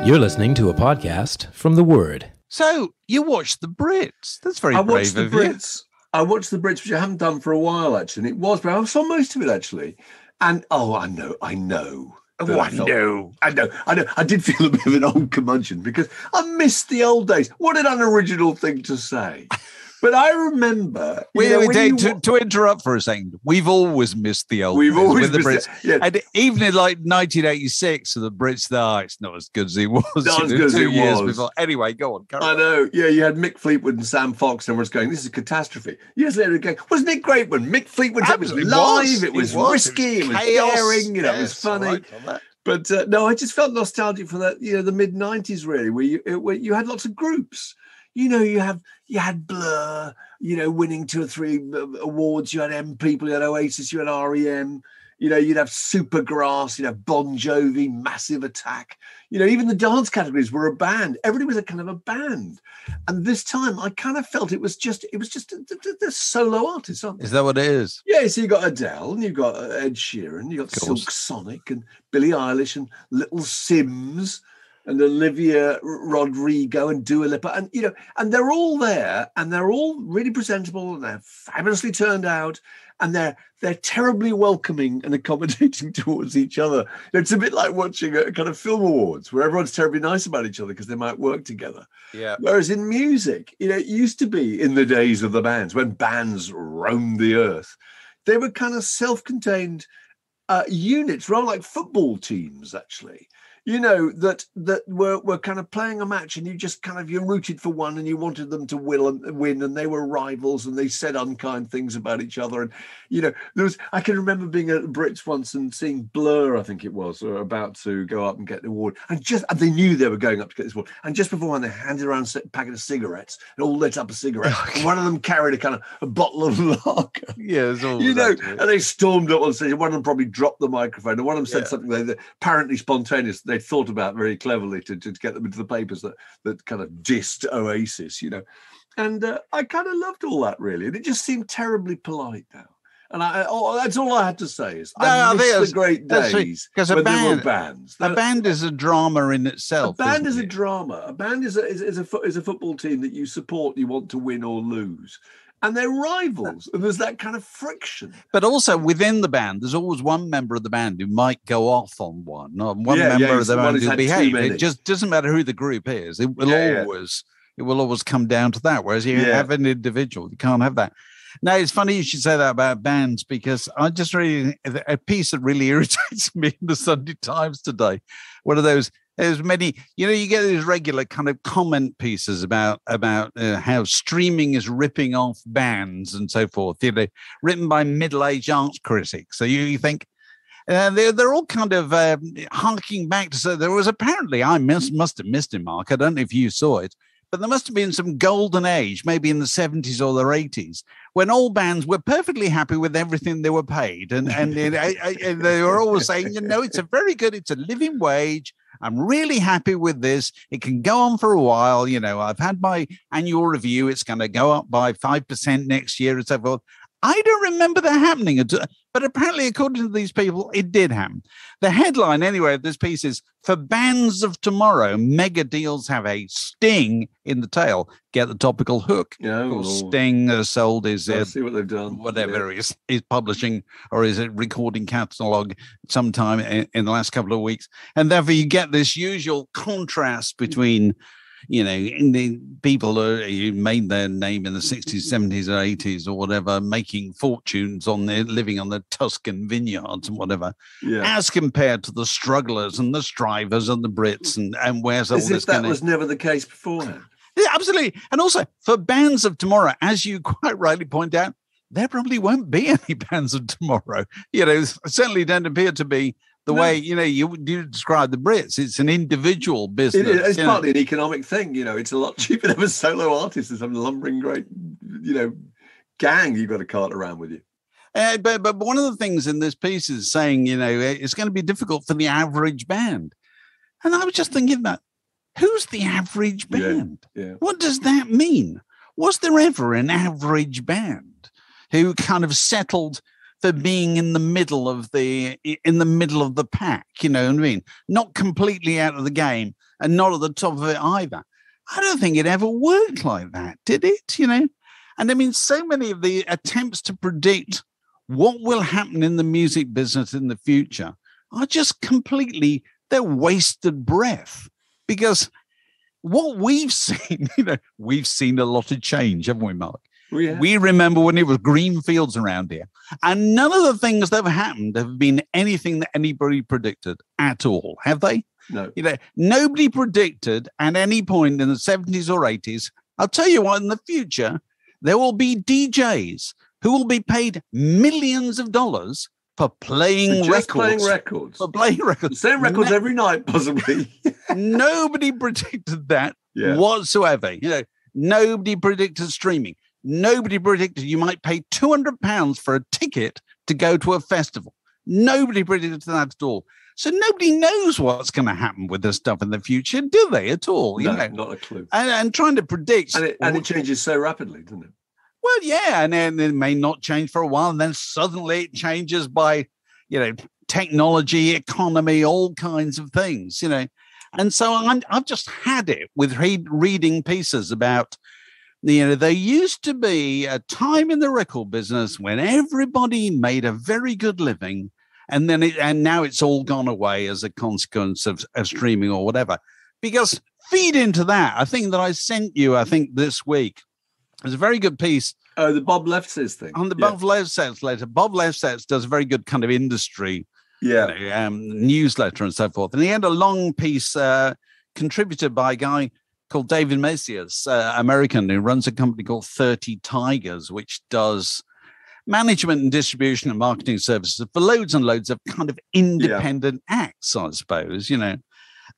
You're listening to a podcast from The Word. So, you watched the Brits. That's very brave of you. I watched the Brits, which I haven't done for a while, actually. And it was, but I saw most of it, actually. And, I know. I know. I did feel a bit of an old curmudgeon because I missed the old days. What an unoriginal thing to say. But I remember... To interrupt for a second, we've always missed the old days with the Brits. Yeah. And even in like 1986, the Brits, it's not as good as it was. Not as good as it was. Before. Anyway, go on. I know. Yeah, you had Mick Fleetwood and Sam Fox, and everyone's going, this is a catastrophe. Years later, again, wasn't it great when Mick Fleetwood was live? It was risky, it was daring, it was funny. Right. But no, I just felt nostalgic for that, the mid-90s, really, where you had lots of groups. You had Blur, winning 2 or 3 awards. You had M People, you had Oasis, you had REM. You'd have Supergrass, you'd have Bon Jovi, Massive Attack. Even the dance categories were a band. Everybody was a kind of a band. And this time, I kind of felt it was just the solo artists, aren't they? Is that what it is? Yeah, so you got Adele, and you've got Ed Sheeran, you got Silk Sonic, and Billie Eilish, and Little Sims, and Olivia Rodrigo and Dua Lipa, and they're all there, and they're all really presentable, and they're fabulously turned out, and they're terribly welcoming and accommodating towards each other. It's a bit like watching a kind of film awards where everyone's terribly nice about each other because they might work together. Yeah. Whereas in music, it used to be in the days of the bands, when bands roamed the earth, they were kind of self-contained units, rather like football teams, actually. That were kind of playing a match, and you rooted for one, and you wanted them to win, and they were rivals, and they said unkind things about each other. And I can remember being at the Brits once and seeing Blur, I think it was, or about to go up and get the award, and they knew they were going up to get this award, and just beforehand they handed around a packet of cigarettes, and all lit up a cigarette, and one of them carried a bottle of lager. Yeah, and they stormed up on stage. One of them probably dropped the microphone, and one of them said something that apparently spontaneous. They thought about very cleverly to get them into the papers that kind of dissed Oasis, and I kind of loved all that, really, and it just seemed terribly polite now. And that's all I had to say is I miss the great days when there were bands. A band is a drama in itself. A band is a drama. A band is a football team that you support, you want to win or lose. And they're rivals, and there's that kind of friction. But also within the band, there's always one member of the band who might go off on one. One member of the band who behave. It just doesn't matter who the group is. It will always come down to that. Whereas you have an individual, you can't have that. Now, it's funny you should say that about bands, because I just read a piece that really irritates me in the Sunday Times today. One of those. There's many, you get these regular kind of comment pieces about how streaming is ripping off bands and so forth, written by middle-aged arts critics. So you think they're all kind of harking back to, so there was apparently, I must have missed it, Mark. I don't know if you saw it, but there must have been some golden age, maybe in the 70s or the 80s, when all bands were perfectly happy with everything they were paid. And they were always saying, it's it's a living wage. I'm really happy with this. It can go on for a while. I've had my annual review. It's going to go up by 5% next year and so forth. I don't remember that happening, but apparently, according to these people, it did happen. The headline, anyway, of this piece is, "For bands of tomorrow, mega deals have a sting in the tail." Get the topical hook. Sting has sold his see what they've done. Whatever is publishing or is it recording catalogue sometime in the last couple of weeks, and therefore you get this usual contrast between. In the people who made their name in the 60s, 70s, or 80s, or whatever, making fortunes living on the Tuscan vineyards and whatever, as compared to the strugglers and the strivers and the Brits, and where's all this? As if that was never the case beforehand. Yeah, absolutely. And also, for bands of tomorrow, as you quite rightly point out, there probably won't be any bands of tomorrow. Certainly don't appear to be. The way, you describe the Brits, it's an individual business. It's partly an economic thing. It's a lot cheaper to have a solo artist than some lumbering great, gang you've got to cart around with you. But one of the things in this piece is saying, it's going to be difficult for the average band. And I was just thinking about, who's the average band? Yeah. What does that mean? Was there ever an average band who kind of settled for being in the middle of the pack, you know what I mean? Not completely out of the game, and not at the top of it either. I don't think it ever worked like that, did it? And I mean, so many of the attempts to predict what will happen in the music business in the future are just completely, they're wasted breath, because what we've seen, we've seen a lot of change, haven't we, Mark? Yeah. We remember when it was green fields around here, and none of the things that have happened have been anything that anybody predicted at all, have they? No. Nobody predicted at any point in the 70s or 80s. I'll tell you what, in the future, there will be DJs who will be paid millions of dollars for playing records. Playing records. For playing records. The same records every night, possibly. Nobody predicted that whatsoever. Nobody predicted streaming. Nobody predicted you might pay £200 for a ticket to go to a festival. Nobody predicted that at all. So nobody knows what's going to happen with this stuff in the future, do they, at all? No, not a clue. And trying to predict. And it changes so rapidly, doesn't it? Well, yeah, and then it may not change for a while, and then suddenly it changes by, technology, economy, all kinds of things, And so I've just had it with reading pieces about, there used to be a time in the record business when everybody made a very good living, and now it's all gone away as a consequence of streaming or whatever. Because feed into that, I think that I sent you, this week, there's a very good piece. Oh, the Bob Lefsetz thing. On the Bob Lefsetz letter. Bob Lefsetz does a very good kind of industry newsletter and so forth. And he had a long piece contributed by a guy called David Macias, American, who runs a company called 30 Tigers, which does management and distribution and marketing services for loads and loads of kind of independent acts, I suppose, And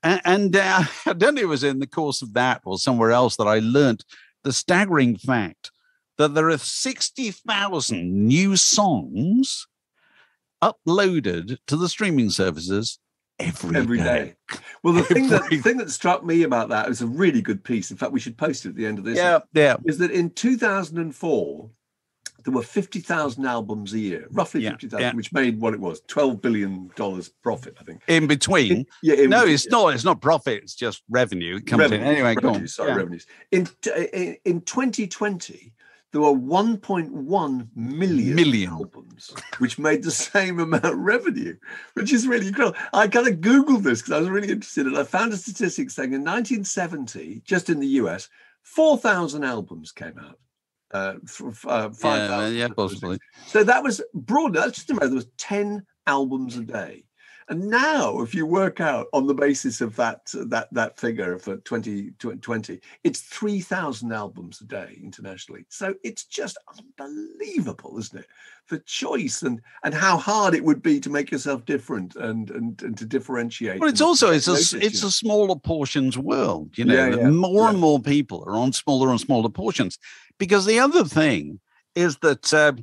I don't know, it was in the course of that or somewhere else that I learned the staggering fact that there are 60,000 new songs uploaded to the streaming services every day. Well, the thing that struck me about that was a really good piece. In fact, we should post it at the end of this. Is that in 2004, there were 50,000 albums a year, roughly 50,000, which made what it was, $12 billion profit, I think. In between? It's not. It's not profit. It's just revenue. It comes in. Anyway, go on. Revenues. In 2020, there were 1.1 million albums, which made the same amount of revenue, which is really incredible. I kind of Googled this because I was really interested, and I found a statistic saying in 1970, just in the US, 4,000 albums came out. 5,000. Possibly. So that was broad. That's just about, there was 10 albums a day. And now, if you work out on the basis of that figure for 2020, it's 3,000 albums a day internationally. So it's just unbelievable, isn't it? The choice and how hard it would be to make yourself different and to differentiate. Well, it's a smaller portions world. More and more people are on smaller and smaller portions. Because the other thing is that.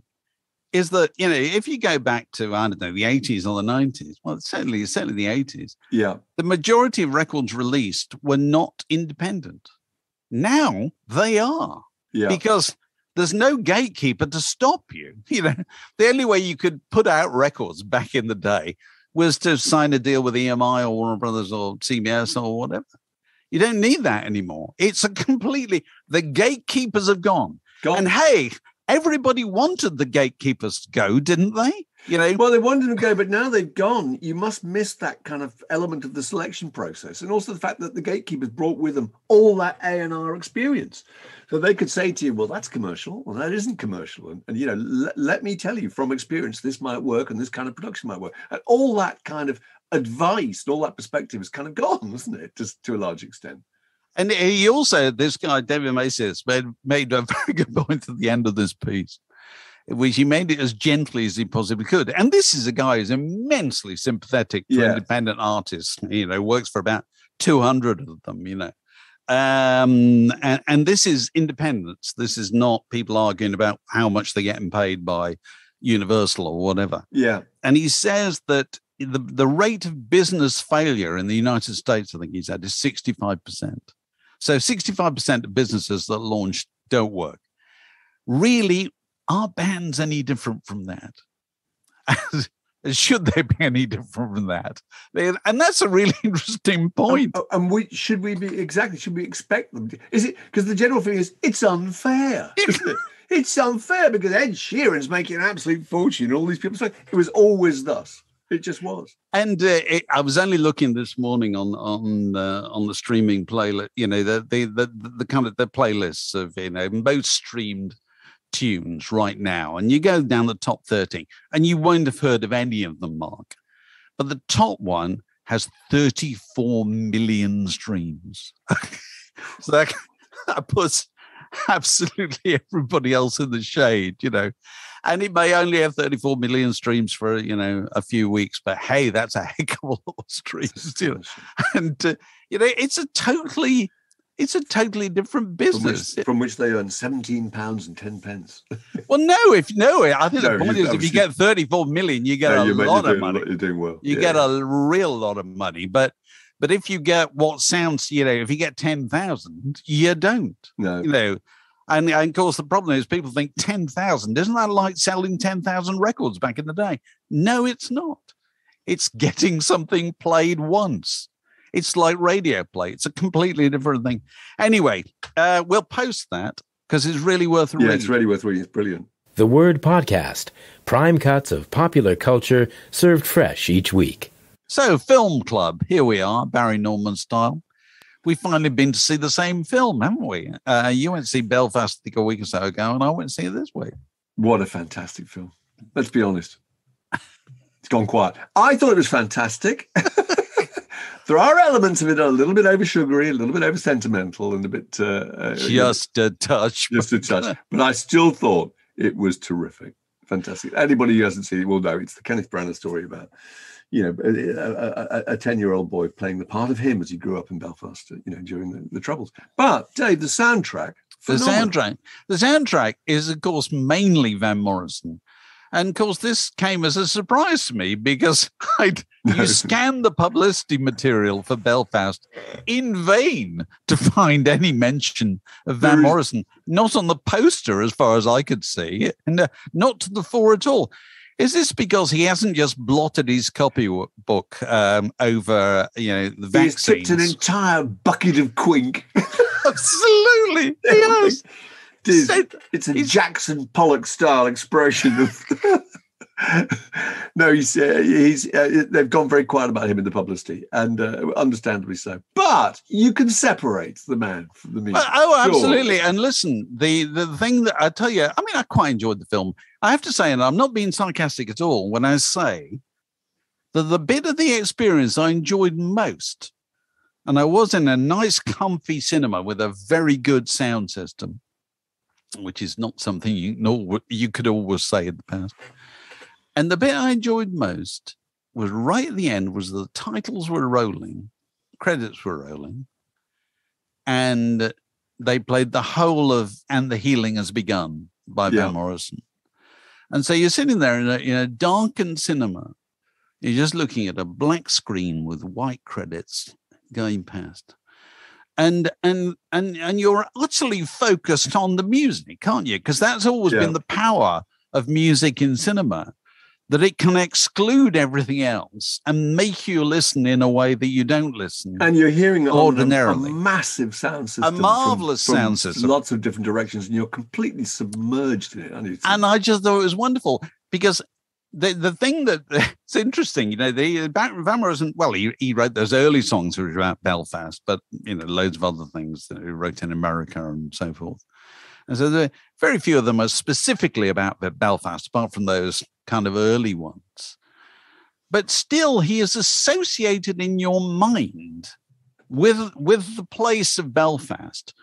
If you go back to, I don't know, the 80s or the 90s, well, certainly the 80s, the majority of records released were not independent. Now they are, because there's no gatekeeper to stop you. The only way you could put out records back in the day was to sign a deal with EMI or Warner Brothers or CBS or whatever. You don't need that anymore. It's the gatekeepers have gone. And hey, everybody wanted the gatekeepers to go, didn't they? Well, they wanted them to go, but now they've gone. You must miss that kind of element of the selection process, and also the fact that the gatekeepers brought with them all that A&R experience, so they could say to you, "Well, that's commercial. Well, that isn't commercial." And let me tell you from experience, this might work, and this kind of production might work, and all that kind of advice, and all that perspective is kind of gone, isn't it? Just to a large extent. And he also, this guy, David Macias, made a very good point at the end of this piece, which he made it as gently as he possibly could. And this is a guy who's immensely sympathetic to independent artists, works for about 200 of them, And this is independence. This is not people arguing about how much they're getting paid by Universal or whatever. Yeah. And he says that the rate of business failure in the United States, I think he said, is 65%. So 65% of businesses that launch don't work. Really, are bands any different from that? Should they be any different from that? And that's a really interesting point. And should we expect them to? Is it because the general feeling is it's unfair? Isn't it? It's unfair because Ed Sheeran's making an absolute fortune. All these people say it was always thus. It just was. And I was only looking this morning on the streaming playlist. You know, the kind of the playlists of most streamed tunes right now, and you go down the top 30 and you won't have heard of any of them, Mark, but the top one has 34 million streams. So that puts absolutely everybody else in the shade, and it may only have 34 million streams for a few weeks, but hey, that's a heck of a lot of streams, and it's a totally different business from which they earn £17.10. Well, I think the point is if you get 34 million, you get a lot of money. You're doing well. You get a real lot of money, but if you get what sounds, if you get 10,000, you don't. No. And of course the problem is people think 10,000, isn't that like selling 10,000 records back in the day? No, it's not. It's getting something played once. It's like radio play. It's a completely different thing. Anyway, we'll post that because it's really worth reading. Yeah, it's really worth reading. It's brilliant. The Word Podcast. Prime cuts of popular culture served fresh each week. So, Film Club. Here we are, Barry Norman style. We've finally been to see the same film, haven't we? You went to see Belfast, I think, a week or so ago, and I went to see it this week. What a fantastic film. Let's be honest. It's gone quiet. I thought it was fantastic. There are elements of it a little bit over sugary, a little bit over sentimental, and a bit just a touch. But I still thought it was terrific, fantastic. Anybody who hasn't seen it will know it's the Kenneth Branagh story about a 10-year-old boy playing the part of him as he grew up in Belfast, during the Troubles. But Dave, the soundtrack. The soundtrack is, of course, mainly Van Morrison. And of course, this came as a surprise to me because you scanned the publicity material for Belfast in vain to find any mention of Van Morrison. Not on the poster, as far as I could see, and not to the fore at all. Is this because he hasn't just blotted his copybook over, the vaccines? He's tipped an entire bucket of quink. Absolutely, he has. It's a Jackson Pollock style expression of. No, they've gone very quiet about him in the publicity, and understandably so. But you can separate the man from the music. Absolutely. And listen, the thing that I tell you, I quite enjoyed the film. I have to say, and I'm not being sarcastic at all when I say that the bit of the experience I enjoyed most, and I was in a nice, comfy cinema with a very good sound system, which is not something you could always say in the past. And the bit I enjoyed most was right at the end, was the titles were rolling, credits were rolling, and they played the whole of "And the Healing Has Begun" by Van Morrison. And so you're sitting there in a darkened cinema. You're just looking at a black screen with white credits going past. And you're utterly focused on the music, can't you? Because that's always been the power of music in cinema, that it can exclude everything else and make you listen in a way that you don't listen. And you're hearing ordinarily a massive sound system, a marvelous sound system, lots of different directions, and you're completely submerged in it. And I just thought it was wonderful because the thing that it's interesting, Van Morrison, well, he wrote those early songs which were about Belfast, but loads of other things that he wrote in America and so forth. And so very few of them are specifically about Belfast, apart from those kind of early ones. But still, he is associated in your mind with the place of Belfast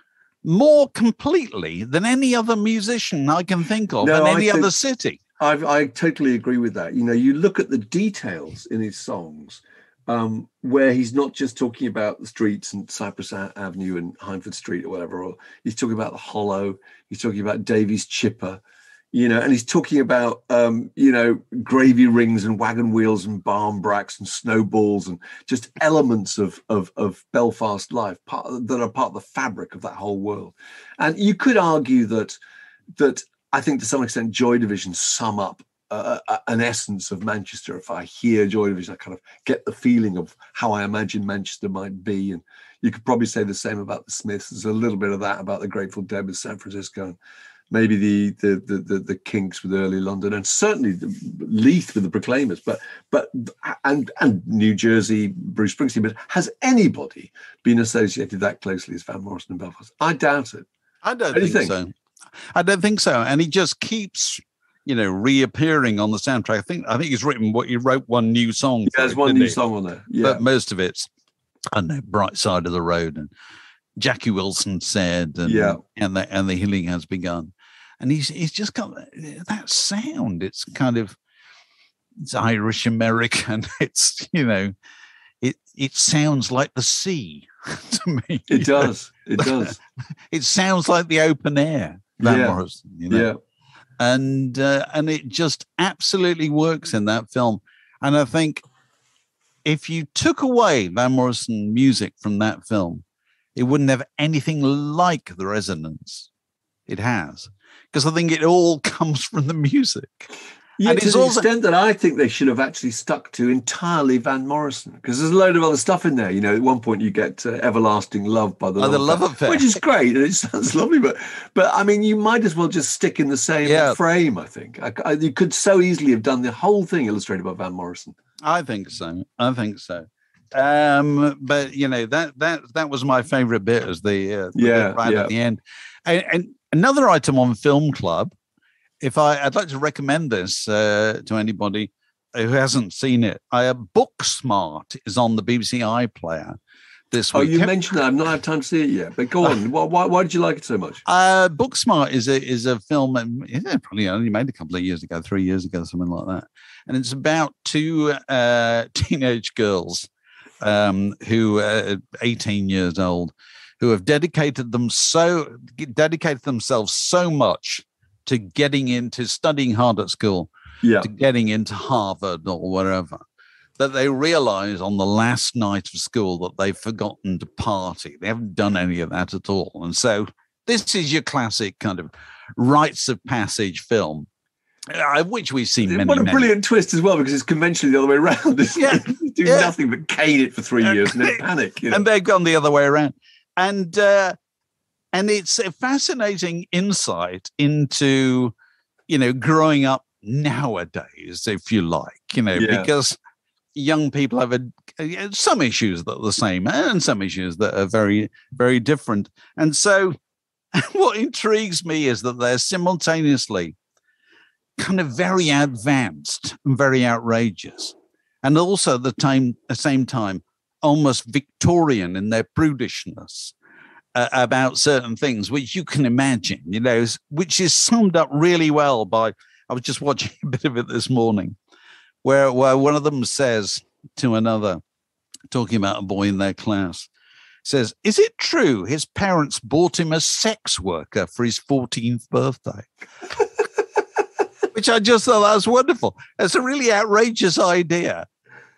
more completely than any other musician I can think of, in any other city. I totally agree with that. You look at the details in his songs, where he's not just talking about the streets and Cypress Avenue and Hindford Street or whatever, or he's talking about the Hollow, he's talking about Davy's Chipper, and he's talking about, gravy rings and wagon wheels and barn bracks and snowballs and just elements of Belfast life that are part of the fabric of that whole world. And you could argue that I think to some extent Joy Division sum up an essence of Manchester. If I hear Joy Division, I kind of get the feeling of how I imagine Manchester might be. And you could probably say the same about the Smiths. There's a little bit of that about the Grateful Dead with San Francisco, and maybe the Kinks with early London, and certainly the Leith with the Proclaimers, but New Jersey, Bruce Springsteen. But has anybody been associated that closely as Van Morrison in Belfast? I doubt it. I don't think so. I don't think so. And he just keeps, reappearing on the soundtrack. I think he's wrote one new song. There's one new song on there. Yeah. But most of it's, I don't know, Bright Side of the Road and Jackie Wilson Said, and the Healing Has Begun. And he's just got that sound. It's kind of, it's Irish American. It's, it sounds like the sea to me. It does. It does. It sounds like the open air, Van Morrison, Yeah. And it just absolutely works in that film. And I think if you took away Van Morrison music from that film, it wouldn't have anything like the resonance it has, because I think it all comes from the music. Yeah, and to the extent that I think they should have actually stuck to entirely Van Morrison, because there's a load of other stuff in there. At one point you get Everlasting Love by the Love Affair, which is great and it sounds lovely, but I mean, you might as well just stick in the same frame. I think you could so easily have done the whole thing illustrated by Van Morrison. I think so. But that was my favorite bit, as the bit right at the end. And another item on Film Club, I'd like to recommend this to anybody who hasn't seen it. Booksmart is on the BBC iPlayer this week. Oh, you mentioned that. I've not had time to see it yet, but go on. Why did you like it so much? Booksmart is a film that probably only made a couple of years ago, 3 years ago, something like that. And it's about two teenage girls who are 18 years old, who have dedicated themselves so much to getting into studying hard at school, to getting into Harvard or wherever, that they realize on the last night of school that they've forgotten to party. They haven't done any of that at all. And so this is your classic kind of rites of passage film, which we've seen many. What a brilliant twist as well, because it's conventionally the other way around. Do nothing but cane it for 3 years and then panic. And they've gone the other way around. And it's a fascinating insight into, growing up nowadays, if you like, because young people have some issues that are the same and some issues that are very, very different. And so what intrigues me is that they're simultaneously kind of very advanced and very outrageous, and also at the same time almost Victorian in their prudishness about certain things, which you can imagine, which is summed up really well by, I was just watching a bit of it this morning, where one of them says to another, talking about a boy in their class, says, "Is it true his parents bought him a sex worker for his 14th birthday?" Which I just thought that was wonderful. It's a really outrageous idea.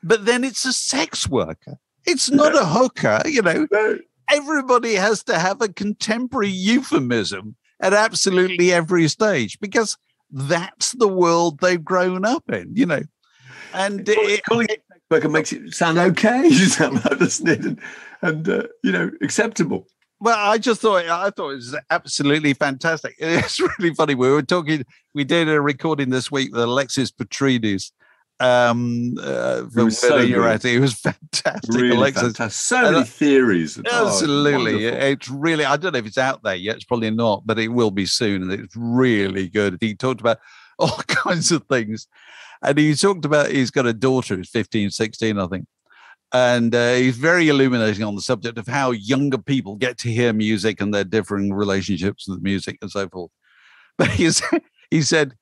But then it's a sex worker. It's not a hooker, No. Everybody has to have a contemporary euphemism at absolutely every stage, because that's the world they've grown up in, And calling it sex worker makes it sound okay, doesn't it? And acceptable. Well, I thought it was absolutely fantastic. It's really funny. We did a recording this week with Alexis Petridis. It was fantastic. Really Alexis. Fantastic. So many theories. Absolutely. It's really, I don't know if it's out there yet. It's probably not, but it will be soon. And it's really good. He talked about all kinds of things. And he talked about, he's got a daughter who's 15, 16, I think. And he's very illuminating on the subject of how younger people get to hear music and their differing relationships with music and so forth. But he said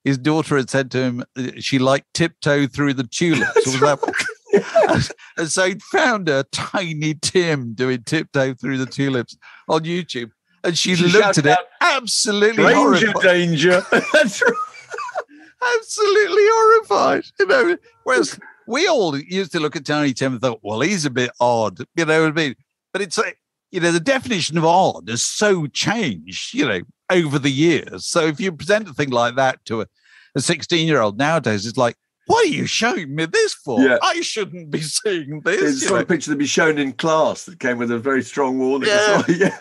his daughter had said to him she liked Tiptoe Through the Tulips. And so he'd found her, Tiny Tim, doing Tiptoe Through the Tulips on YouTube. And she looked at it absolutely horrified. Danger. That's right. Absolutely horrified. Whereas we all used to look at Tiny Tim and thought, well, he's a bit odd, what I mean? But it's like, the definition of odd has so changed, over the years. So if you present a thing like that to a 16-year-old nowadays is like, what are you showing me this for? Yeah. I shouldn't be seeing this. It's the sort of picture to be shown in class that came with a very strong warning. Yeah. Yeah.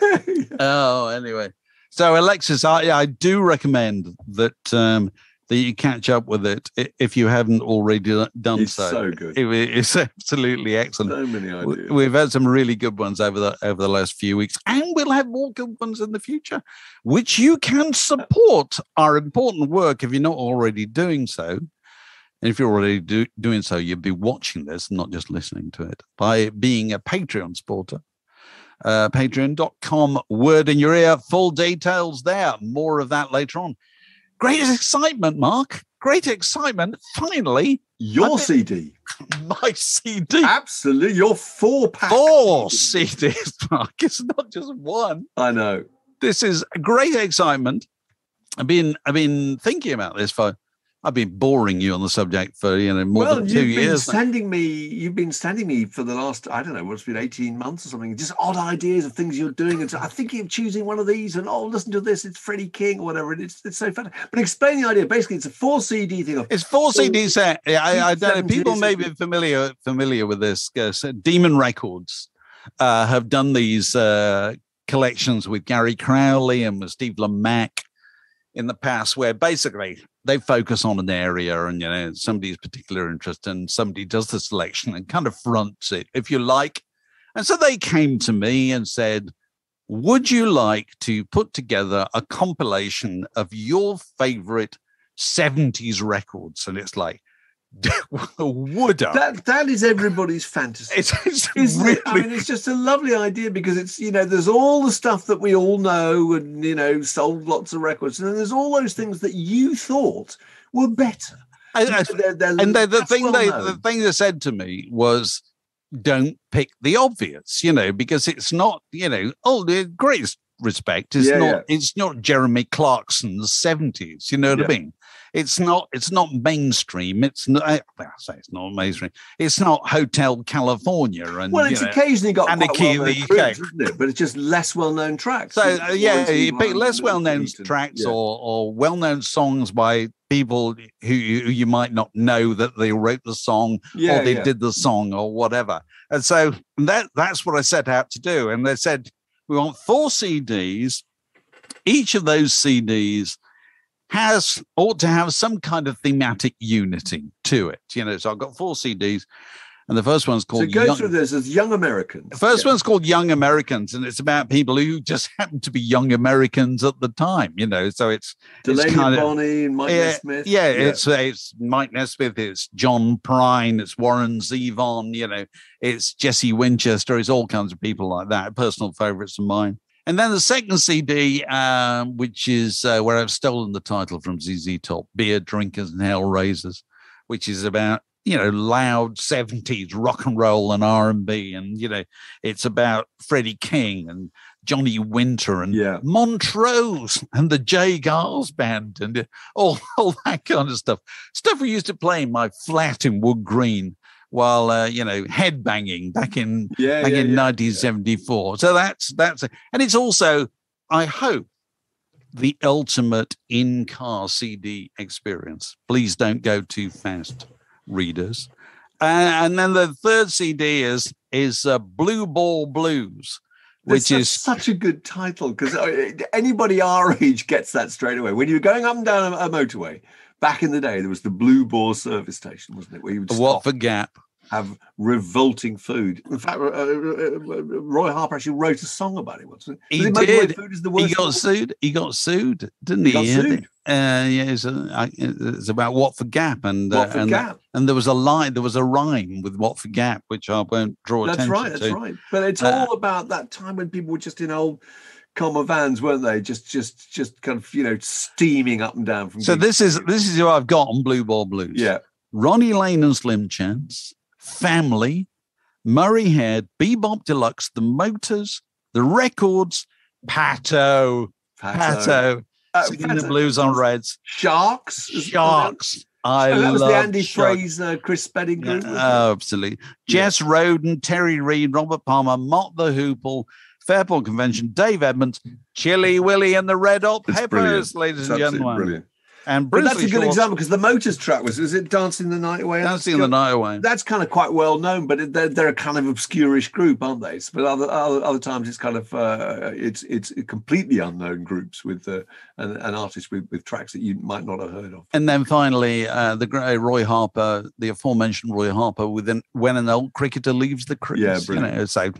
Oh, anyway. So, Alexis, I do recommend that that you catch up with it if you haven't already done it's so good. It's absolutely excellent. So many ideas. We've had some really good ones over the last few weeks, and we'll have more good ones in the future, which you can support our important work if you're not already doing so. And if you're already doing so, you'll be watching this, not just listening to it, by being a Patreon supporter. Patreon.com, word in your ear, full details there. More of that later on. Great excitement, Mark. Great excitement. Finally. Your CD. My CD. Absolutely. Your 4-pack. 4 CDs, Mark. It's not just one. I know. This is great excitement. I've been thinking about this I've been boring you on the subject for more than 2 years. You've been sending me for the last, I don't know, what's been 18 months or something, just odd ideas of things you're doing. And so I think you're choosing one of these and, listen to this, it's Freddie King or whatever. And it's so fun. But explain the idea. Basically, it's a 4 CD thing. It's 4 CD set. I don't know. People may be familiar with this. Demon Records have done these collections with Gary Crowley and with Steve Lamacq in the past, where basically they focus on an area and, somebody's particular interest, and somebody does the selection and kind of fronts it, if you like. And so they came to me and said, would you like to put together a compilation of your favorite 70s records? And it's like, would I? That is everybody's fantasy. It's really, I mean, it's just a lovely idea because it's, there's all the stuff that we all know and, sold lots of records. And then there's all those things that you thought were better. The thing they said to me was, don't pick the obvious, because it's not, the greatest respect is it's not Jeremy Clarkson's 70s. You know what I mean? It's not mainstream. It's not. I say it's not mainstream. It's not Hotel California. And it's occasionally got and quite well-known tracks, isn't it? But it's just less well-known tracks. So you pick less well-known tracks or well-known songs by people who you might not know that they wrote the song or they did the song or whatever. And so that's what I set out to do. And they said, we want 4 CDs. Each of those CDs ought to have some kind of thematic unity to it. So I've got 4 CDs. And the first one's called... So go through this as Young Americans. The first one's called Young Americans, and it's about people who just happen to be young Americans at the time, So it's Delaney kind of... Bonnie and Mike Nesmith. Yeah, it's Mike Nesmith, it's John Prine, it's Warren Zevon, it's Jesse Winchester, it's all kinds of people like that, personal favorites of mine. And then the second CD, which is where I've stolen the title from ZZ Top, Beer Drinkers and Hellraisers, which is about, loud 70s rock and roll and R&B. And, it's about Freddie King and Johnny Winter and Montrose and the Jay Giles Band and all that kind of stuff. Stuff we used to play in my flat in Wood Green while, headbanging back in 1974. So that's it. And it's also, I hope, the ultimate in-car CD experience. Please don't go too fast, readers. And then the third CD is Blue Ball Blues, which is such a good title because anybody our age gets that straight away. When you were going up and down a motorway, back in the day, there was the Blue Ball service station, wasn't it? Where you would Watford Gap, have revolting food. In fact, Roy Harper actually wrote a song about it. Wasn't it? He did. Food is the worst he got sued, didn't he? Got sued. It's about Watford Gap, and there was a line, there was a rhyme with Watford Gap, which I won't draw attention to. That's right. But it's all about that time when people were just in old comma vans, weren't they? Just kind of steaming up and down from. So this is who I've got on Blue Ball Blues. Yeah, Ronnie Lane and Slim Chance, Family, Murray Head, Bebop Deluxe, The Motors, The Records, Pato. Singing the blues on Reds. Sharks. I love that was the Andy Fraser, Chris Spedding group. Absolutely. Jess Roden, Terry Reid, Robert Palmer, Mott the Hoople, Fairport Convention, Dave Edmonds, Chili Willy and the Red Hot Peppers, ladies and gentlemen. Brilliant. But that's a good example because the Motors track was it Dancing the Night Away? Dancing the Night Away. That's kind of quite well known, but they're a kind of obscure-ish group, aren't they? But other times it's kind of it's completely unknown groups with an artist with tracks that you might not have heard of. And then finally, the great Roy Harper, the aforementioned Roy Harper, When an Old Cricketer Leaves the Crease. Yeah, brilliant. So.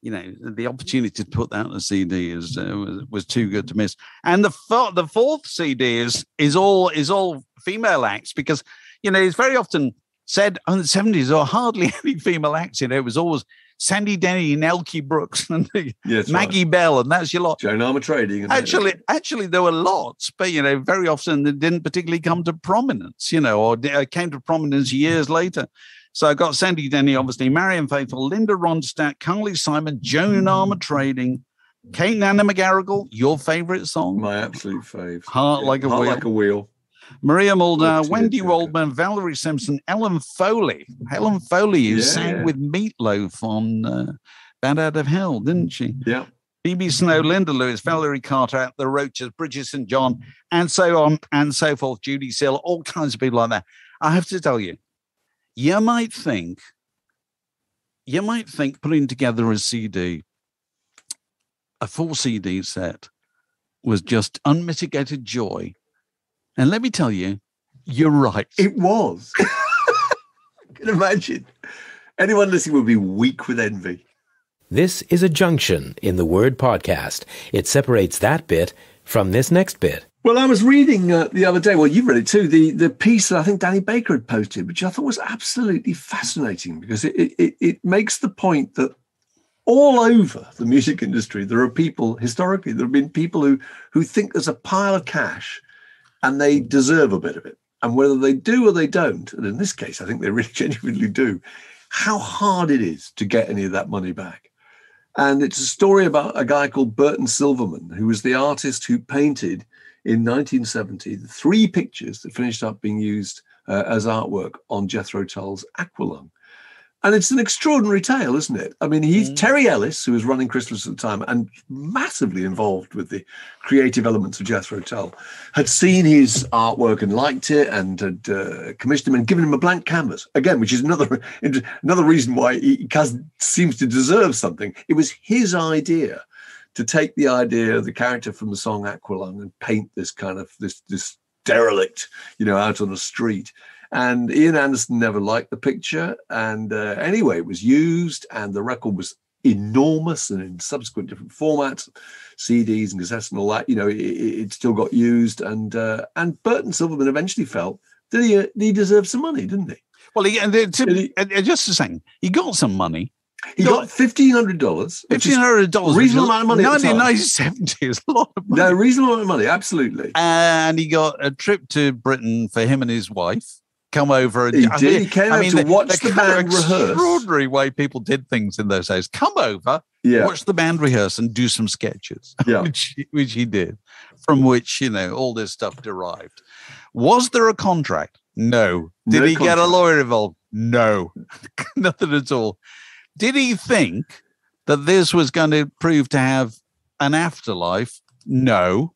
The opportunity to put that on a CD was too good to miss. And the fourth CD is all female acts because it's very often said in the 70s there were hardly any female acts. It was always Sandy Denny and Elkie Brooks and Maggie Bell, and that's your lot. Joan Armatrading. Actually, there were lots, but very often they didn't particularly come to prominence. Or came to prominence years later. So I got Sandy Denny, obviously, Marianne Faithfull, Linda Ronstadt, Carly Simon, Joan Armatrading, Kate Nana McGarrigle, your favourite song? My absolute fave. Heart Like a Wheel. Maria Muldaur, Wendy Waldman, Valerie Simpson, Ellen Foley. Ellen Foley, who sang with Meatloaf on Bad Out of Hell, didn't she? Yeah. Phoebe Snow, Linda Lewis, Valerie Carter, The Roaches, Bridget St. John, and so on and so forth, Judy Sill, all kinds of people like that. I have to tell you, you might think putting together a full CD set was just unmitigated joy. And let me tell you, you're right. It was. I can imagine. Anyone listening would be weak with envy. This is a junction in the word podcast. It separates that bit from this next bit. Well, I was reading the other day, well, you've read it too, the piece that I think Danny Baker had posted, which I thought was absolutely fascinating because it makes the point that all over the music industry, there are people, historically, there have been people who think there's a pile of cash and they deserve a bit of it. And whether they do or they don't, and in this case, I think they really genuinely do, how hard it is to get any of that money back. And it's a story about a guy called Burton Silverman, who was the artist who painted in 1970, the 3 pictures that finished up being used as artwork on Jethro Tull's Aqualung. And it's an extraordinary tale, isn't it? I mean, Terry Ellis, who was running Crystals at the time and massively involved with the creative elements of Jethro Tull, had seen his artwork and liked it and had commissioned him and given him a blank canvas. Again, which is another reason why he seems to deserve something. It was his idea to take the idea of the character from the song Aqualung and paint this kind of this derelict, out on the street. And Ian Anderson never liked the picture. And anyway, it was used and the record was enormous and in subsequent different formats, CDs and cassettes and all that, it still got used. And Burton Silverman eventually felt that he deserved some money, didn't he? Well, just a second, he got some money. He got $1,500. $1,500. Reasonable amount of money. 1970 is a lot of money. No, reasonable amount of money, absolutely. And he got a trip to Britain for him and his wife. Come over. And, he came over to watch the band rehearse. Extraordinary way people did things in those days. Come over, watch the band rehearse and do some sketches, which he did, from which, all this stuff derived. Was there a contract? No. Did he get a lawyer involved? No. Nothing at all. Did he think that this was going to prove to have an afterlife? No.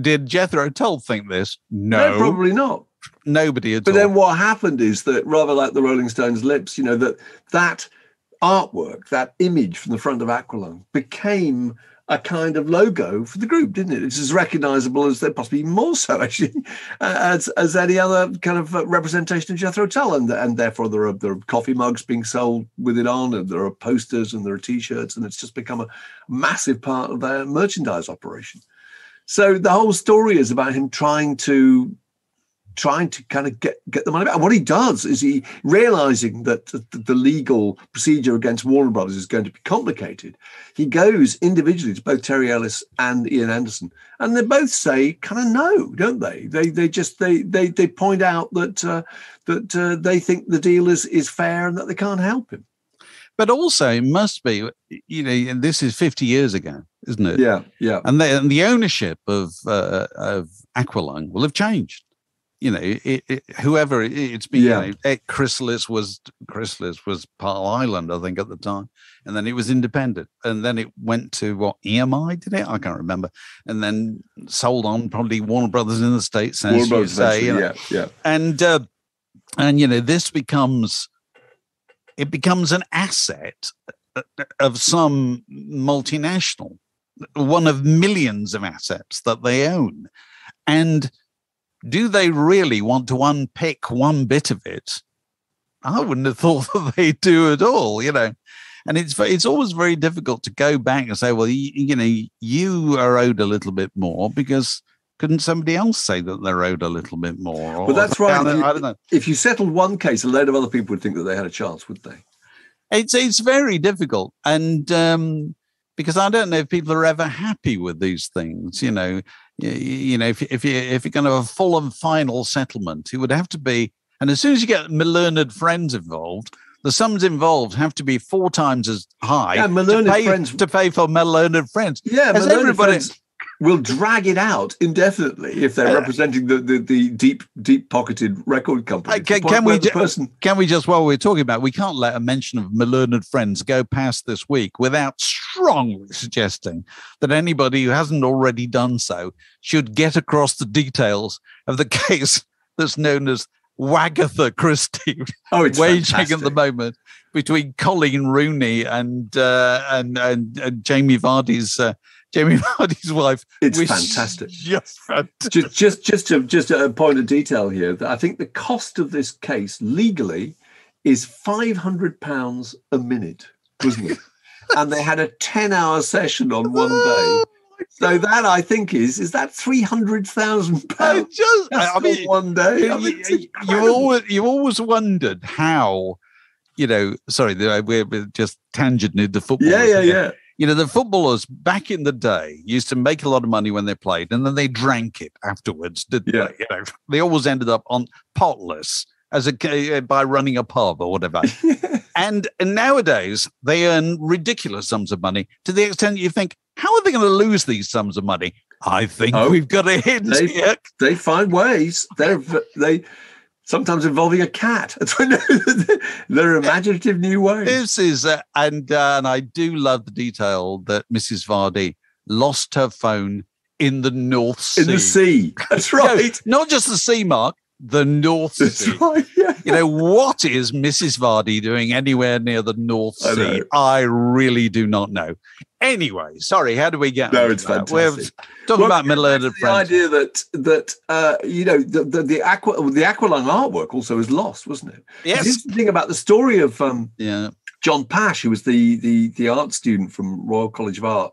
Did Jethro Tull think this? No. No, probably not. Nobody at all. But then what happened is that, rather like the Rolling Stones' Lips, that artwork, that image from the front of Aqualung became a kind of logo for the group, didn't it? It's as recognizable as, possibly more so, actually, as any other kind of representation of Jethro Tull. And therefore there are coffee mugs being sold with it on, and there are posters and there are T-shirts, and it's just become a massive part of their merchandise operation. So the whole story is about him trying to kind of get the money back. And what he does is he, realizing that the legal procedure against Warner Brothers is going to be complicated, he goes individually to both Terry Ellis and Ian Anderson, and they both say kind of no, don't they? They point out that they think the deal is fair and that they can't help him. But also, it must be, and this is 50 years ago, isn't it? Yeah, yeah. And the ownership of Aqualung will have changed. whoever it's been, Chrysalis was Pearl Island, I think, at the time, and then it was independent, and then it went to what, EMI, did it? I can't remember, and then sold on probably Warner Brothers in the States, as you say, and this becomes an asset of some multinational, one of millions of assets that they own, and do they really want to unpick one bit of it? I wouldn't have thought that they do at all, And it's always very difficult to go back and say, well, you are owed a little bit more because couldn't somebody else say that they're owed a little bit more? Well, that's right. I don't know. If you settled one case, a load of other people would think that they had a chance, would they? It's very difficult, and because I don't know if people are ever happy with these things, if you're going to have a full and final settlement, it would have to be, and as soon as you get learned friends involved, the sums involved have to be 4 times as high to pay for learned friends. Yeah, learned friends will drag it out indefinitely if they're representing the deep-pocketed record company. Can we just, while we're talking about, we can't let a mention of learned friends go past this week without strongly suggesting that anybody who hasn't already done so should get across the details of the case that's known as Wagatha Christie, waging fantastic at the moment between Colleen Rooney and Jamie Vardy's wife. It's fantastic. Just a point of detail here. I think the cost of this case legally is £500 a minute, wasn't it? And they had a 10-hour session on one day. So that, I think, is that £300,000 one day? You always wondered how, sorry, we're just tangented the football. Yeah. The footballers back in the day used to make a lot of money when they played, and then they drank it afterwards, didn't they? They always ended up on potless by running a pub or whatever. And nowadays they earn ridiculous sums of money to the extent you think, how are they going to lose these sums of money? I think we've got a hint here. They find ways. They sometimes involving a cat. They're imaginative new ways. This is, and I do love the detail that Mrs. Vardy lost her phone in the North Sea. In the sea. That's right. No, not just the sea, Mark. The North Sea. Right, yeah. What is Mrs. Vardy doing anywhere near the North Sea? I really do not know. Anyway, sorry, how do we get? No, it's fantastic. We're talking about middle-aged friends. The idea that the Aqualung artwork also was lost, wasn't it? Yes. This is the thing about the story of John Pash, who was the art student from Royal College of Art,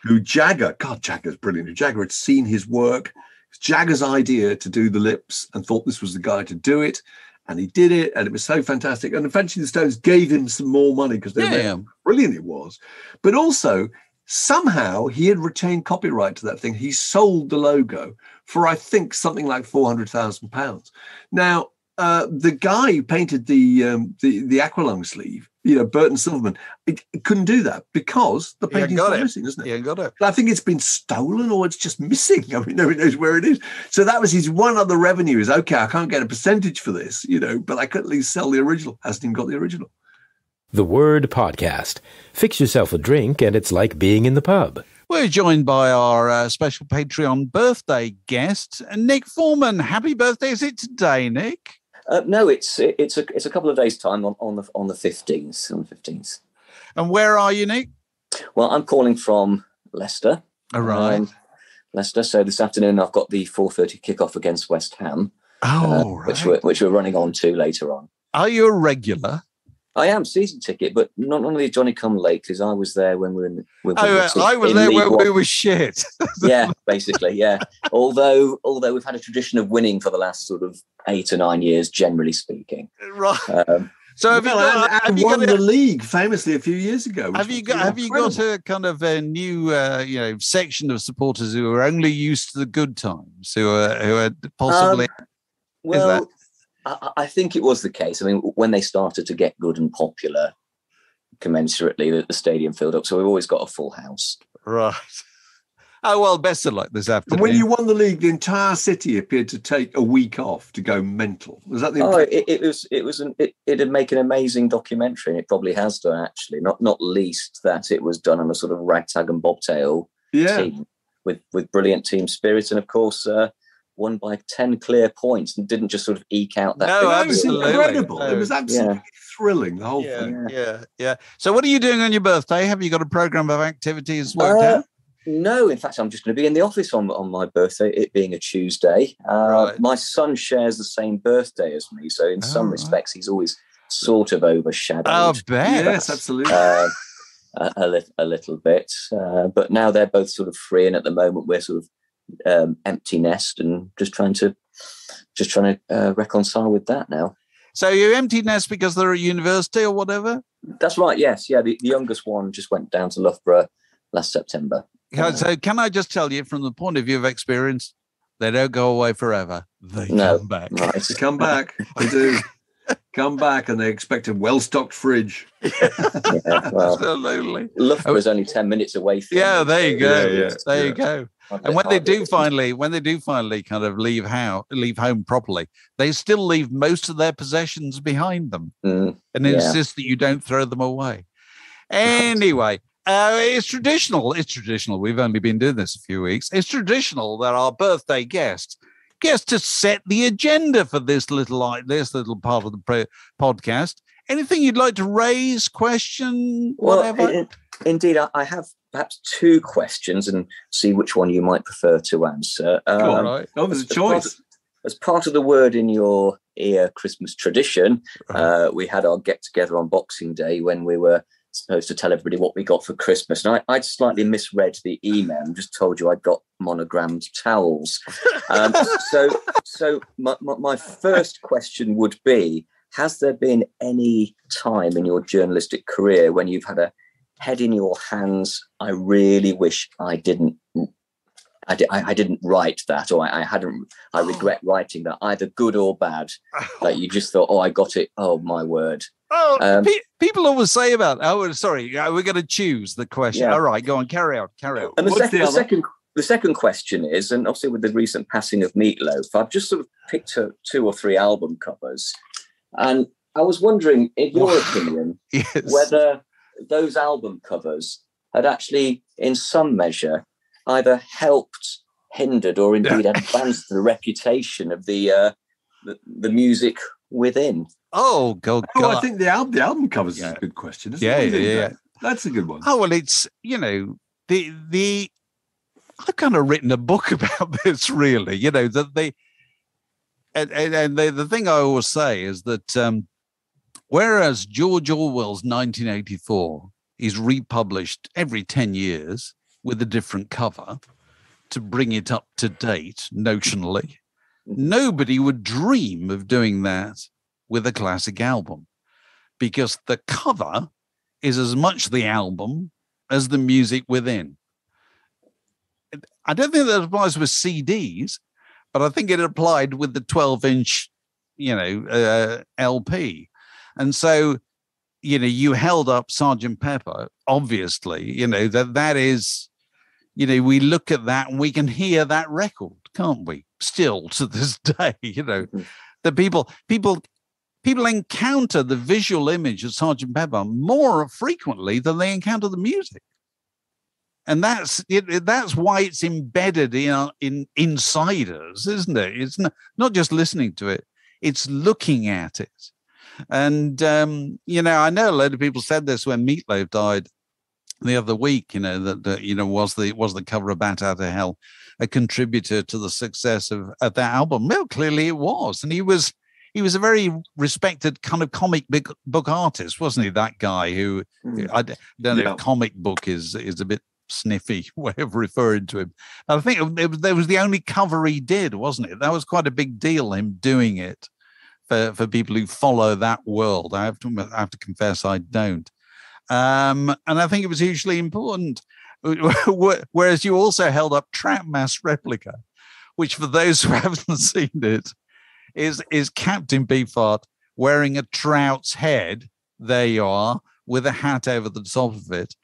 who Jagger's brilliant. Jagger had seen his work. It was Jagger's idea to do the lips and thought this was the guy to do it. And he did it, and it was so fantastic. And eventually the Stones gave him some more money because they knew how brilliant it was. But also, somehow, he had retained copyright to that thing. He sold the logo for, I think, something like £400,000. Now, the guy who painted the Aqualung sleeve, Burton Silverman, it couldn't do that because the painting's missing, isn't it? Yeah, got it. I think it's been stolen or it's just missing. I mean, nobody knows where it is. So that was his one other revenue is, okay, I can't get a percentage for this, but I could at least sell the original. Hasn't even got the original. The Word Podcast. Fix yourself a drink and it's like being in the pub. We're joined by our special Patreon birthday guest, Nick Foreman. Happy birthday. Is it today, Nick? No, it's a couple of days' time on the 15th. On the 15th. And where are you, Nick? Well, I'm calling from Leicester. All right. Leicester. So this afternoon I've got the 4:30 kickoff against West Ham. Right. Which we're running on to later on. Are you a regular? I am season ticket, but not only Johnny Come Lately's. I was there when we were in. I was there when we were shit. Yeah, basically, yeah. Although we've had a tradition of winning for the last sort of 8 or 9 years, generally speaking. Right. So have you won the league famously a few years ago? Have you got a kind of a new section of supporters who are only used to the good times, who are possibly? Well, I think it was the case. I mean, when they started to get good and popular, commensurately, the stadium filled up. So we've always got a full house. Right. Oh, well, best of luck this afternoon. And when you won the league, the entire city appeared to take a week off to go mental. Was that the it'd make an amazing documentary, and it probably has done, actually. Not least that it was done on a sort of ragtag and bobtail team with brilliant team spirit, and of course won by 10 clear points, and didn't just sort of eke out that. No, absolutely incredible. It was absolutely thrilling, the whole thing. Yeah. So what are you doing on your birthday? Have you got a program of activities worked out? No, in fact, I'm just going to be in the office on my birthday, it being a Tuesday. Right. My son shares the same birthday as me, so in some respects, he's always sort of overshadowed. Oh, bet. Yes, absolutely. A little bit. But now they're both sort of free, and at the moment, we're sort of empty nest and just trying to reconcile with that now. So you empty nest because they're at university or whatever? That's right, yes. Yeah, the youngest one just went down to Loughborough last September. So can I just tell you, from the point of view of experience, they don't go away forever. They come back. Right. They come back. They do. Come back, and they expect a well-stocked fridge. Absolutely. Loughborough is only 10 minutes away from. There you go. There you go. And when they do finally kind of leave home properly, they still leave most of their possessions behind them and insist that you don't throw them away. Anyway. It's traditional. We've only been doing this a few weeks. It's traditional that our birthday guest gets to set the agenda for this little part of the podcast. Anything you'd like to raise, question, whatever? Well, indeed, I have perhaps two questions, and see which one you might prefer to answer. All right. Oh, there's a choice. As part of the Word in Your Ear Christmas tradition, we had our get-together on Boxing Day when we were supposed to tell everybody what we got for Christmas. And I'd slightly misread the email and just told you I'd got monogrammed towels. So my first question would be, has there been any time in your journalistic career when you've had a head in your hands, I really wish I didn't write that, or I regret writing that, either good or bad, that you just thought, I got it, oh my word. Oh, people always say about, sorry, we're going to choose the question. Yeah. All right, go on, carry out. And the second question is, and obviously with the recent passing of Meatloaf, I've just sort of picked up 2 or 3 album covers, and I was wondering, in your opinion, whether those album covers had actually, in some measure, either helped, hindered, or indeed advanced the reputation of the music within. Oh, God. I think the album covers is a good question, isn't it? Yeah. That's a good one. Oh, well, it's, I've kind of written a book about this, really, that the thing I always say is that whereas George Orwell's 1984 is republished every 10 years with a different cover to bring it up to date notionally, nobody would dream of doing that with a classic album, because the cover is as much the album as the music within. I don't think that applies with CDs, but I think it applied with the 12-inch, LP. And so, you held up Sgt. Pepper, obviously, that is, we look at that and we can hear that record, can't we? Still to this day, the people encounter the visual image of Sgt. Pepper more frequently than they encounter the music. And that's why it's embedded inside us, isn't it? It's not just listening to it, it's looking at it. And, I know a lot of people said this when Meatloaf died the other week, was the cover of Bat Out of Hell a contributor to the success of that album? Well, clearly it was. And he was a very respected kind of comic book artist, wasn't he? That guy who, I don't know if comic book is a bit sniffy way of referring to him. I think there was the only cover he did, wasn't it? That was quite a big deal, him doing it for people who follow that world. I have to confess I don't. And I think it was hugely important. Whereas you also held up Trap Mass Replica, which for those who haven't seen it, is Captain Beefheart wearing a trout's head. There you are, with a hat over the top of it.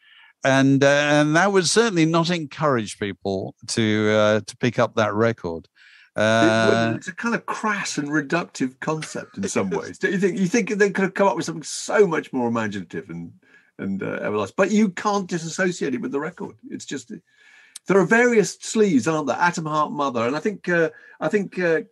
and that would certainly not encourage people to pick up that record. It's a kind of crass and reductive concept in some ways. Don't you think? You think they could have come up with something so much more imaginative and everlasting, but you can't disassociate it with the record. It's just there are various sleeves, aren't there? Atom Heart Mother, and I think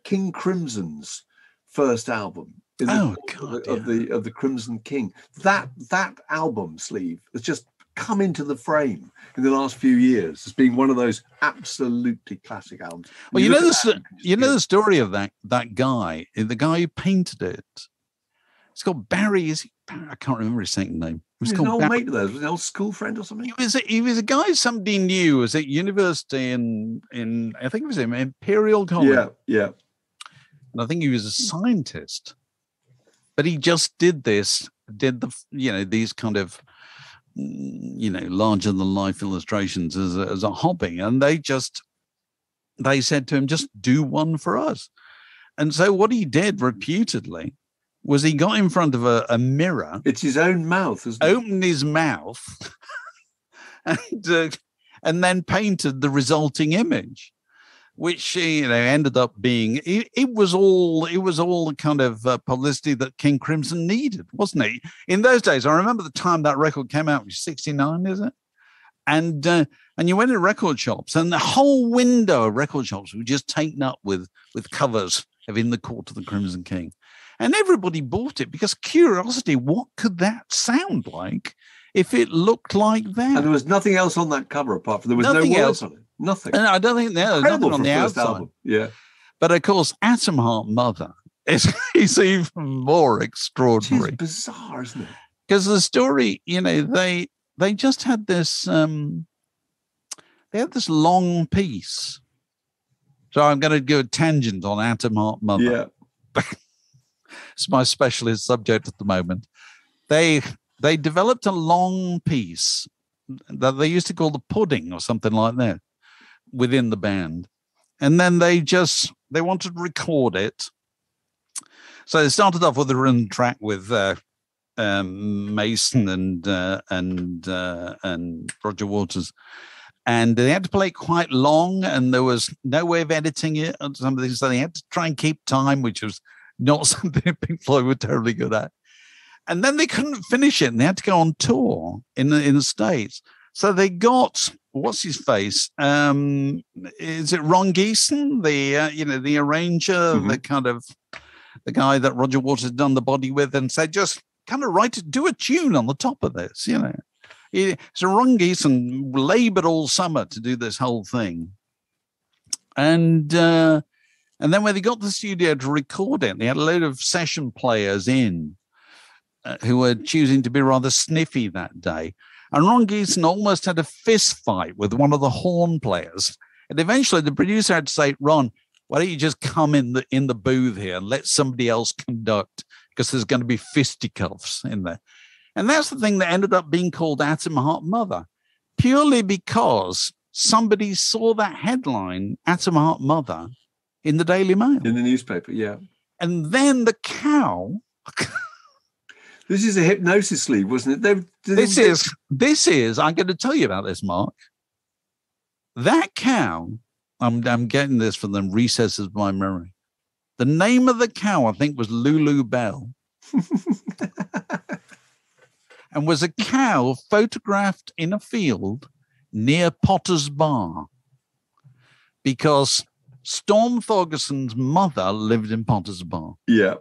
King Crimson's first album of the Crimson King. That album sleeve has just come into the frame in the last few years as being one of those absolutely classic albums. Well, you know the story of that guy, the guy who painted it. It's called Barry. I can't remember his second name. He was an old mate of theirs, was an old school friend or something. He was a guy somebody knew. Was at university in I think it was in Imperial College. Yeah. And I think he was a scientist, but he just did these kind of larger than life illustrations as a hobby, and they said to him, just do one for us. And so what he did reputedly was he got in front of a mirror. It's his own mouth, isn't it? Opened his mouth and then painted the resulting image, which ended up being it was all the kind of publicity that King Crimson needed, wasn't it? In those days, I remember the time that record came out, which was 1969, is it? And you went to record shops, and the whole window of record shops were just taken up with covers of In the Court of the Crimson King, and everybody bought it because curiosity. What could that sound like if it looked like that? And there was nothing else on that cover apart from there was nothing no words on it. Nothing. And I don't think there was nothing on the outside. Album. Yeah. But of course, Atom Heart Mother is even more extraordinary. It's bizarre, isn't it? Because the story, they just had this long piece. So I'm going to go a tangent on Atom Heart Mother. Yeah. It's my specialist subject at the moment. They developed a long piece that they used to call the pudding or something like that within the band. And then they wanted to record it. So they started off with a rhythm track with Mason and Roger Waters. And they had to play it quite long, and there was no way of editing it or something. So they had to try and keep time, which was not something Pink Floyd were terribly good at. And then they couldn't finish it, and they had to go on tour in the States. So they got, what's his face? Is it Ron Geeson, the arranger, mm-hmm. the guy that Roger Waters had done the body with, and said, just kind of do a tune on the top of this, So Ron Geeson labored all summer to do this whole thing. And then when they got to the studio to record it, they had a load of session players in who were choosing to be rather sniffy that day. And Ron Geeson almost had a fist fight with one of the horn players. And eventually the producer had to say, Ron, why don't you just come in the booth here and let somebody else conduct, because there's going to be fisticuffs in there. And that's the thing that ended up being called Atom Heart Mother, purely because somebody saw that headline, Atom Heart Mother, in the Daily Mail. In the newspaper, yeah. And then the cow... This is a hypnosis sleeve, wasn't it? This is, I'm going to tell you about this, Mark. That cow, I'm getting this from the recesses of my memory. The name of the cow, I think, was Lulu Bell. And was a cow photographed in a field near Potter's Bar, because Storm Thorgerson's mother lived in Potter's Bar. Yeah.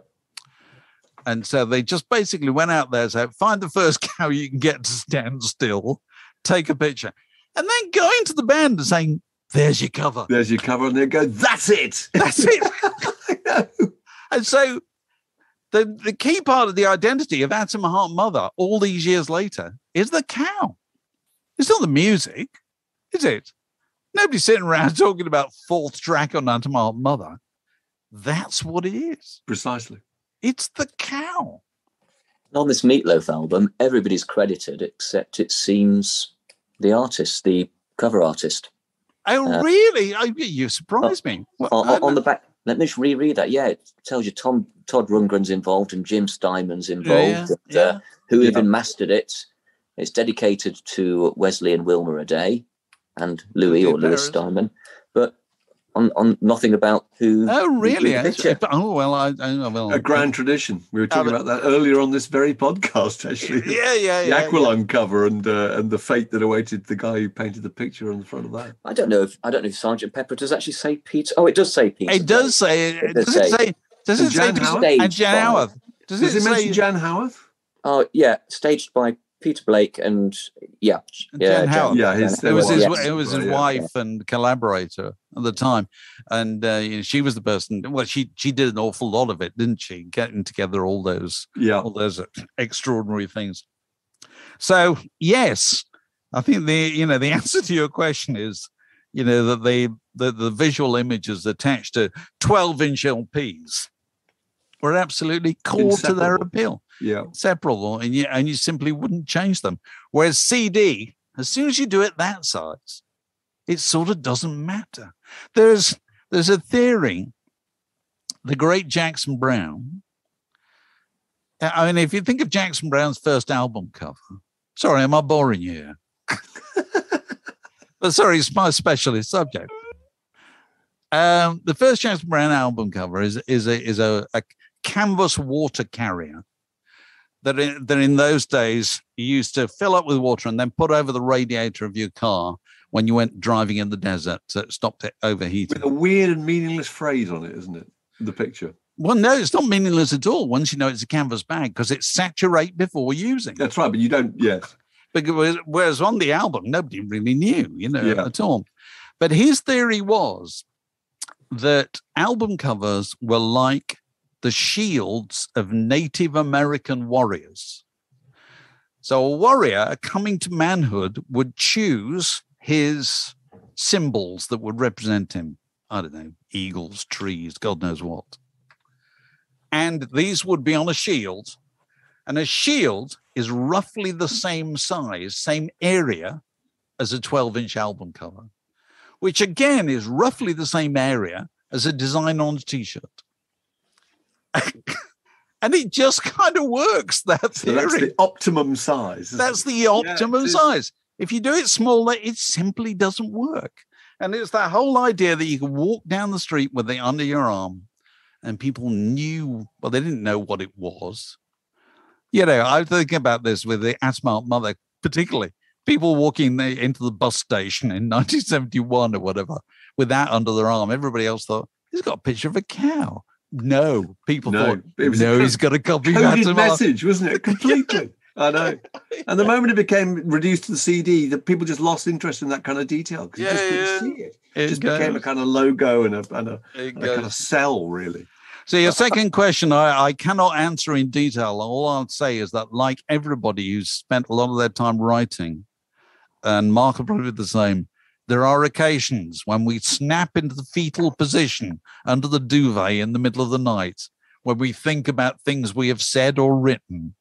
And so they just basically went out there and said, find the first cow you can get to stand still, take a picture, and then going to the band and saying, there's your cover. There's your cover. And they go, that's it. That's it. I know. And so the key part of the identity of Atom Heart Mother all these years later is the cow. It's not the music, is it? Nobody's sitting around talking about fourth track on Atom Heart Mother. That's what it is. Precisely. It's the cow. On this Meatloaf album, everybody's credited except it seems the artist, the cover artist. Oh, really? You surprised me. On the back, let me just reread that. Yeah, it tells you Todd Rundgren's involved and Jim Steinman's involved. Who even mastered it. It's dedicated to Wesley and Wilma Adair and Louis or Lewis Steinman, but on nothing about who. Oh, really? A grand tradition. We were talking about that earlier on this very podcast, actually. The Aqualung cover and the fate that awaited the guy who painted the picture on the front of that. I don't know if Sergeant Pepper does actually say Peter. Oh, it does say Peter. It does say. Does it say Jan Howarth? Does it mention Jan Howarth? Oh yeah, staged by Peter Blake and Jan Howarth. It was his wife and collaborator at the time, and she was the person. Well, she did an awful lot of it, didn't she? Getting together all those extraordinary things. So yes, I think the answer to your question is that the visual images attached to 12-inch LPs were absolutely core to their appeal. Yeah, separable, and you simply wouldn't change them. Whereas CD, as soon as you do it that size, it sort of doesn't matter. There's a theory. The great Jackson Browne. I mean, if you think of Jackson Browne's first album cover, sorry, am I boring you here? But sorry, it's my specialist subject. The first Jackson Browne album cover is a canvas water carrier that in those days you used to fill up with water and then put over the radiator of your car when you went driving in the desert, so it stopped it overheating. With a weird and meaningless phrase on it, isn't it? The picture. Well, no, it's not meaningless at all once you know it's a canvas bag because it's saturate before using. That's right, but you don't, yes. Whereas on the album, nobody really knew, at all. But his theory was that album covers were like the shields of Native American warriors. So a warrior coming to manhood would choose his symbols that would represent him. I don't know, eagles, trees, God knows what. And these would be on a shield. And a shield is roughly the same size, same area as a 12-inch album cover, which again is roughly the same area as a design on a T-shirt. And it just kind of works, that theory. So that's the optimum size. That's the optimum size. If you do it smaller, it simply doesn't work. And it's that whole idea that you can walk down the street with it under your arm and people knew, well, they didn't know what it was. I was thinking about this with the Asthmatic Mother, particularly. People walking into the bus station in 1971 or whatever with that under their arm. Everybody else thought, he's got a picture of a cow. No, people thought, he's got a copy of coded message, wasn't it? Completely. I know. And the moment it became reduced to the CD, that people just lost interest in that kind of detail because you just couldn't see it. It just became a kind of logo and a kind of cell, really. So your second question, I cannot answer in detail. All I'll say is that, like everybody who's spent a lot of their time writing, and Mark will probably be the same, there are occasions when we snap into the fetal position under the duvet in the middle of the night, when we think about things we have said or written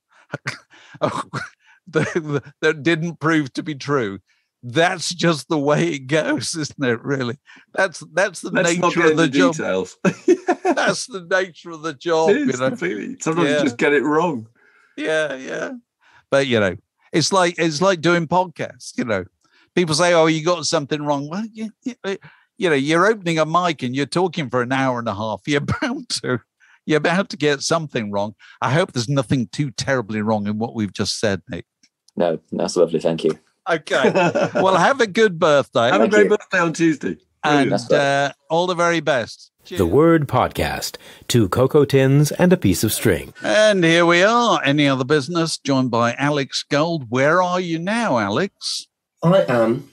that didn't prove to be true. That's just the way it goes, isn't it? Really, that's the nature of the job. Details. That's the nature of the job. Completely. Sometimes you just get it wrong. Yeah. But it's like doing podcasts. People say, "Oh, you got something wrong." Well, you're opening a mic and you're talking for an hour and a half. You're bound to get something wrong. I hope there's nothing too terribly wrong in what we've just said, Nick. No, that's lovely. Thank you. Okay. Well, have a good birthday. Have a great birthday on Tuesday. And all the very best. Cheers. The Word Podcast. 2 cocoa tins and a piece of string. And here we are. Any Other Business, joined by Alex Gold. Where are you now, Alex? I am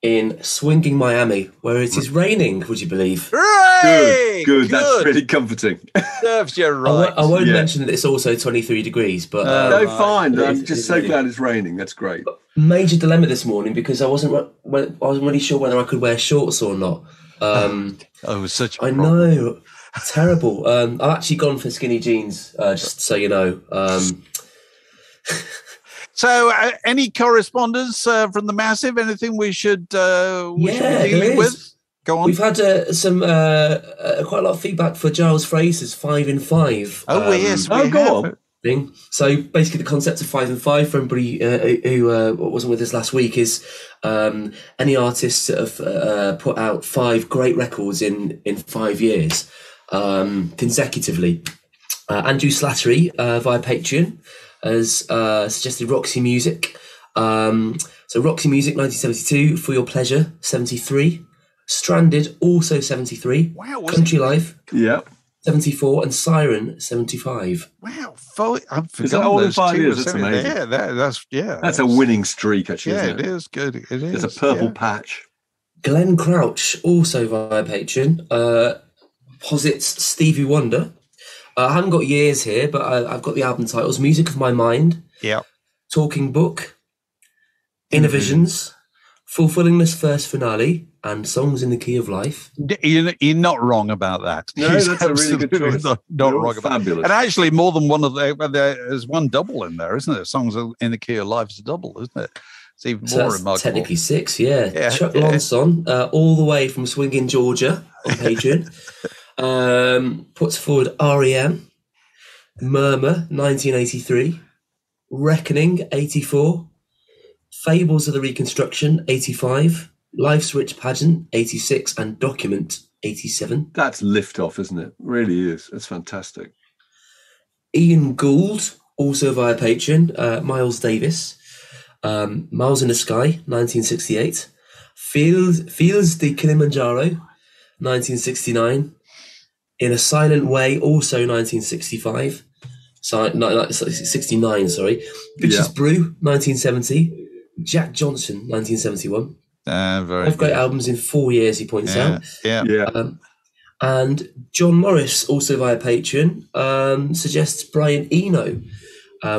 in swinging Miami, where it is raining, would you believe? Good. That's really comforting. Serves you right. I won't mention that it's also 23 degrees, but... fine. I'm just so glad it's raining. That's great. Major dilemma this morning because I wasn't really sure whether I could wear shorts or not. Such a problem. I know. Terrible. I've actually gone for skinny jeans, just so you know. So, any correspondence from the Massive? Anything we should be dealing with? Go on. We've had some quite a lot of feedback for Giles Fraser's 5 in 5. Oh, yes. Go on. thing. So basically, the concept of 5 and 5 for everybody who wasn't with us last week is any artists that have put out 5 great records in 5 years consecutively. Andrew Slattery via Patreon has suggested Roxy Music. So Roxy Music 1972, For Your Pleasure 73, Stranded also 73, wow, Country Life 74, and Siren 75. Wow, I've forgotten is that all in those 5 two. years? That's amazing. That's a winning streak, actually. Yeah, isn't it is good. It is. It's a purple patch. Glenn Crouch also via Patreon posits Stevie Wonder. I haven't got years here, but I've got the album titles: Music of My Mind, Talking Book, Innovisions, Fulfillingness First Finale, and Songs in the Key of Life. You're not wrong about that. No, that's a really good choice. Not wrong about fabulous. And actually, more than one of there's one double in there, isn't there? Songs in the Key of Life is a double, isn't it? It's even more remarkable. Technically 6, yeah. Chuck Lonson, all the way from Swinging Georgia on Patreon, puts forward REM, Murmur 1983, Reckoning 84, Fables of the Reconstruction 85, Life's Rich Pageant 86, and Document 87. That's liftoff, isn't it? Really is. It's fantastic. Ian Gould, also via Patreon, Miles Davis, Miles in the Sky 1968, Feels the Kilimanjaro 1969, In a Silent Way also 1965. 69, sorry. Bitches Brew, 1970. Jack Johnson, 1971. Very 5 great albums in 4 years, he points out. And John Morris, also via Patreon, suggests Brian Eno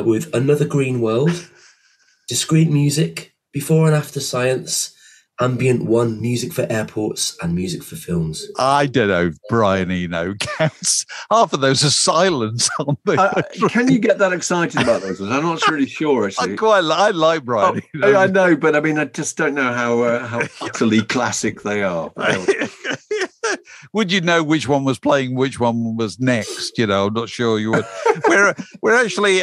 with Another Green World, Discrete Music, Before and After Science, Ambient One, Music for Airports, and Music for Films. I don't know, Brian Eno counts. Half of those are silence, aren't they? Can you get that excited about those ones? I'm not really sure, actually. I like Brian Eno. I know, but I mean, I just don't know how utterly classic they are. Would you know which one was playing, which one was next? You know, I'm not sure you would. we're actually,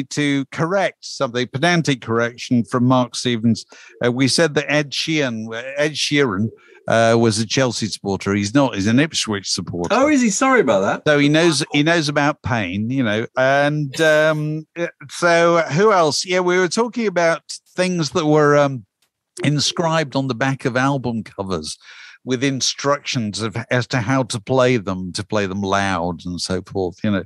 to correct something, pedantic correction from Mark Stevens. We said that Ed Sheeran was a Chelsea supporter. He's not. He's an Ipswich supporter. Oh, is he? Sorry about that. So he knows about pain, you know. And so who else? Yeah, we were talking about things that were inscribed on the back of album covers, with instructions as to how to play them loud and so forth, you know.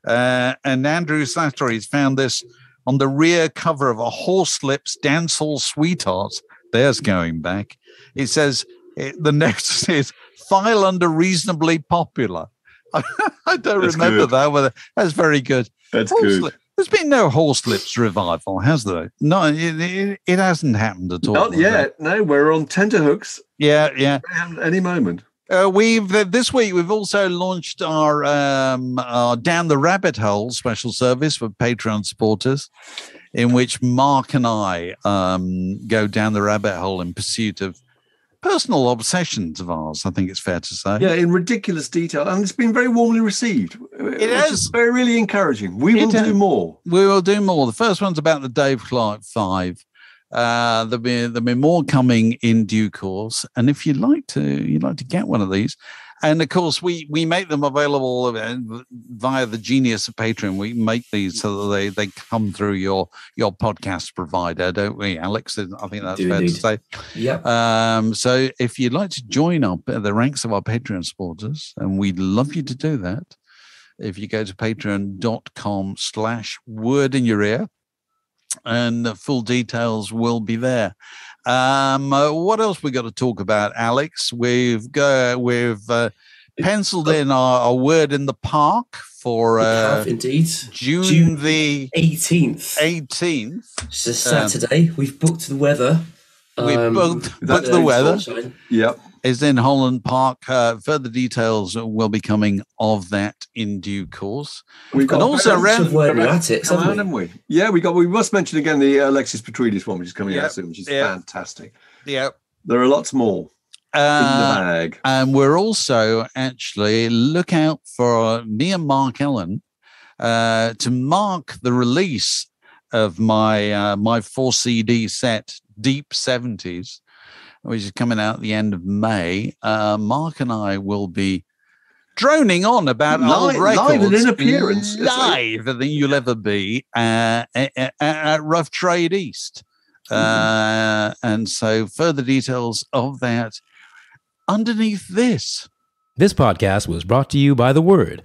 And Andrew Slattery's found this on the rear cover of a Horselips Dancehall Sweetheart. There's going back. It says, the next is file under reasonably popular. I don't remember that, but that's very good. That's good. There's been no Horselips revival, has there? No, it hasn't happened at all. Not yet. No, we're on tenterhooks. Yeah. Any moment. This week we've also launched our Down the Rabbit Hole special service for Patreon supporters, in which Mark and I go down the rabbit hole in pursuit of personal obsessions of ours, I think it's fair to say. Yeah, in ridiculous detail. And it's been very warmly received. It is. Very, really encouraging. We will do more. We will do more. The first one's about the Dave Clark 5. There'll be more coming in due course. And if you'd like to get one of these. And of course, we make them available via the genius of Patreon. We make these so that they come through your podcast provider, don't we, Alex? I think that's fair to say. Yeah. So if you'd like to join up the ranks of our Patreon supporters, and we'd love you to do that, if you go to patreon.com/word in your ear, and the full details will be there. What else we got to talk about, Alex? We've penciled in our word in the park for indeed June the 18th. It's a Saturday. We've booked the weather. We've booked the weather. Yep. Is in Holland Park. Further details will be coming of that in due course. We've got also around attics, haven't we? Yeah, we must mention again the Alexis Petridis one, which is coming out soon, which is fantastic. Yeah. There are lots more in the bag. And we're also actually look out for me and Mark Ellen to mark the release of my my 4 CD set, Deep 70s, which is coming out at the end of May. Mark and I will be droning on about old records, live and in appearance, live than you'll ever be at Rough Trade East. And so further details of that underneath this. This podcast was brought to you by The Word.